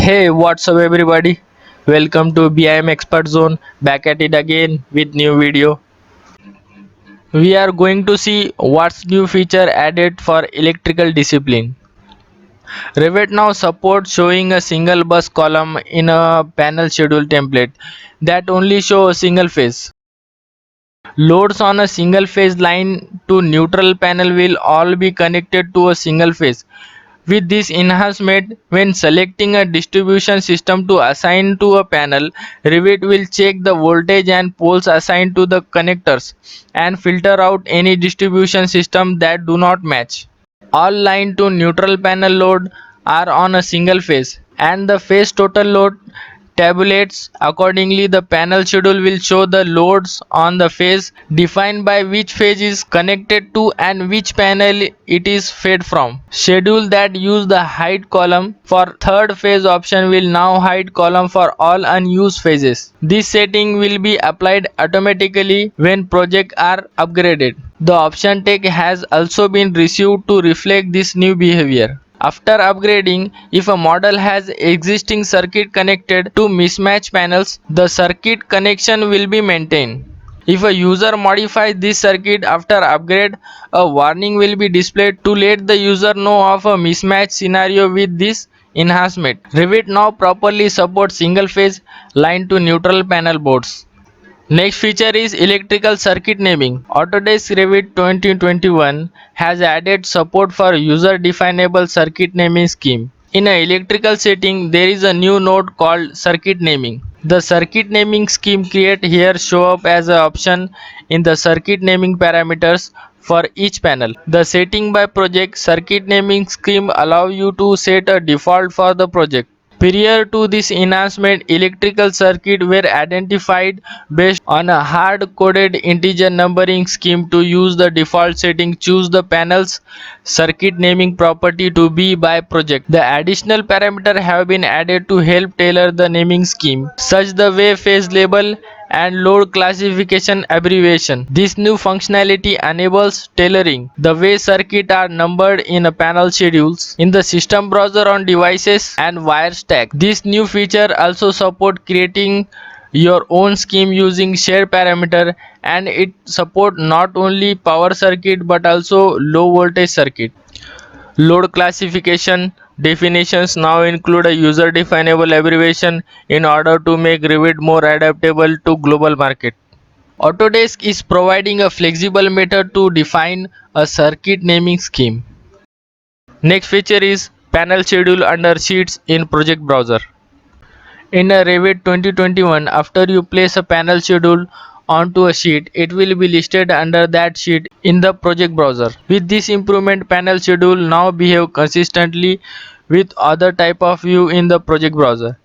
Hey, what's up everybody? Welcome to BIM Expert Zone, back at it again with new video. We are going to see what's new feature added for electrical discipline. Revit now supports showing a single bus column in a panel schedule template that only show a single phase. Loads on a single phase line to neutral panel will all be connected to a single phase. With this enhancement, when selecting a distribution system to assign to a panel, Revit will check the voltage and poles assigned to the connectors and filter out any distribution system that do not match. All line to neutral panel load are on a single phase, and the phase total load tabulates accordingly. The panel schedule will show the loads on the phase defined by which phase is connected to and which panel it is fed from. Schedule that use the hide column for third phase option will now hide column for all unused phases. This setting will be applied automatically when projects are upgraded. The option tag has also been received to reflect this new behavior. After upgrading, if a model has existing circuit connected to mismatched panels, the circuit connection will be maintained. If a user modifies this circuit after upgrade, a warning will be displayed to let the user know of a mismatch scenario with this enhancement. Revit now properly supports single phase line to neutral panel boards. Next feature is electrical circuit naming. Autodesk Revit 2021 has added support for user-definable circuit naming scheme. In an electrical setting, there is a new node called circuit naming. The circuit naming scheme created here show up as an option in the circuit naming parameters for each panel. The setting by project circuit naming scheme allow you to set a default for the project. Prior to this enhancement, electrical circuits were identified based on a hard-coded integer numbering scheme. To use the default setting, choose the panel's circuit naming property to be by project. The additional parameters have been added to help tailor the naming scheme, such the way phase label and load classification abbreviation. This new functionality enables tailoring the way circuits are numbered in a panel schedules in the system browser on devices and wire stack. This new feature also supports creating your own scheme using shared parameter, and it support not only power circuit but also low voltage circuit. Load classification definitions now include a user definable abbreviation in order to make Revit more adaptable to global market. Autodesk is providing a flexible method to define a circuit naming scheme. Next feature is panel schedule under sheets in project browser. In a Revit 2021, after you place a panel schedule onto a sheet, it will be listed under that sheet in the project browser. With this improvement, panel schedule now behave consistently with other type of view in the project browser.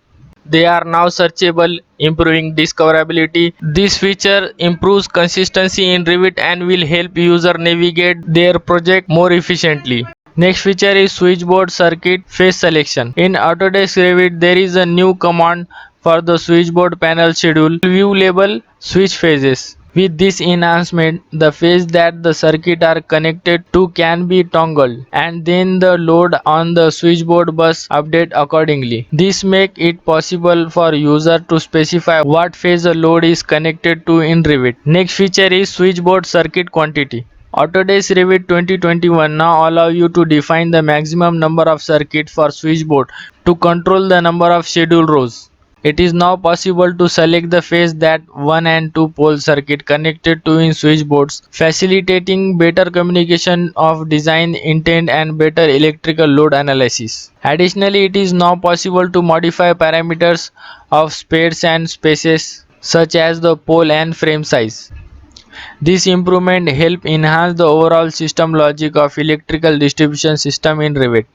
They are now searchable, improving discoverability. This feature improves consistency in Revit and will help user navigate their project more efficiently. Next feature is switchboard circuit phase selection. In Autodesk Revit, there is a new command for the switchboard panel schedule. View label switch phases. With this enhancement, the phase that the circuit are connected to can be toggled, and then the load on the switchboard bus update accordingly. This make it possible for user to specify what phase a load is connected to in Revit. Next feature is switchboard circuit quantity. Autodesk Revit 2021 now allow you to define the maximum number of circuits for switchboard to control the number of schedule rows. It is now possible to select the phase that 1 and 2 pole circuit connected to in switchboards, facilitating better communication of design intent and better electrical load analysis. Additionally, it is now possible to modify parameters of spares and spaces such as the pole and frame size. This improvement help enhance the overall system logic of electrical distribution system in Revit.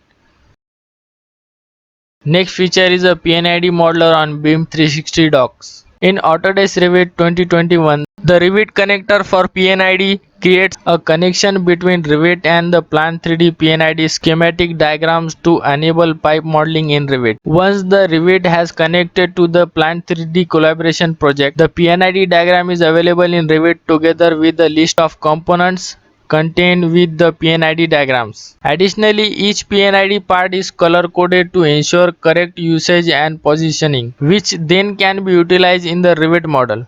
Next feature is a PNID modeler on BIM 360 docs. In Autodesk Revit 2021, the Revit connector for PNID creates a connection between Revit and the Plan 3D PNID schematic diagrams to enable pipe modeling in Revit. Once the Revit has connected to the Plan 3D collaboration project, the PNID diagram is available in Revit together with a list of components contained with the PNID diagrams. Additionally, each PNID part is color coded to ensure correct usage and positioning, which then can be utilized in the Revit model.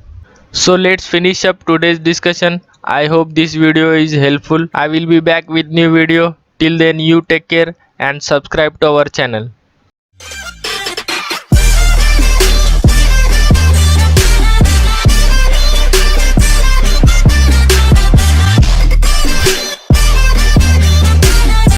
So let's finish up today's discussion. I hope this video is helpful. I will be back with new video. Till then, you take care and subscribe to our channel.